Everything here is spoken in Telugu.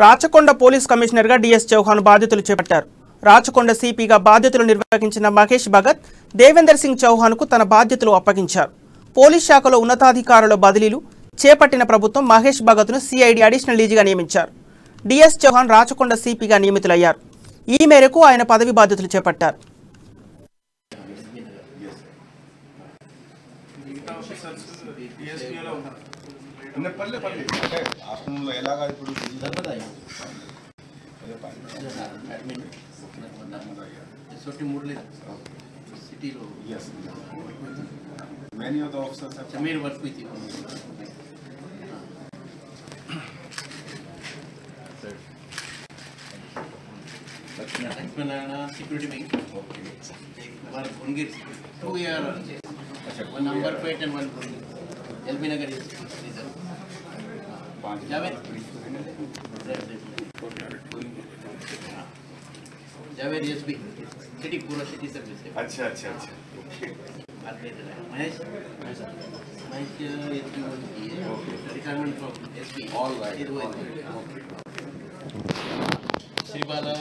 రాచకొండ పోలీస్ కమిషనర్గా డిఎస్ చౌహాన్ బాధ్యతలు చేపట్టారు. రాచకొండ సిపిగా బాధ్యతలు నిర్వహించిన మహేష్ భగత్ దేవేందర్ సింగ్ చౌహాన్కు తన బాధ్యతలు అప్పగించారు. పోలీస్ శాఖలో ఉన్నతాధికారుల బదిలీలు చేపట్టిన ప్రభుత్వం మహేష్ భగత్ను సిఐడి అడిషనల్ డీజీగా నియమించారు. డిఎస్ చౌహాన్ రాచకొండ సిపిగా నియమితులయ్యారు. ఈ మేరకు ఆయన పదవి బాధ్యతలు చేపట్టారు. Many of the officers have Samir work with you. Lakshmanana security wing. One Ungir, 2 year. One number plate and one Ungir. LB Nagar is reserve. Javed. Javed SB. City Pura city service. अच्छा. Mahesh retirement from SP. All right. Sri Bala.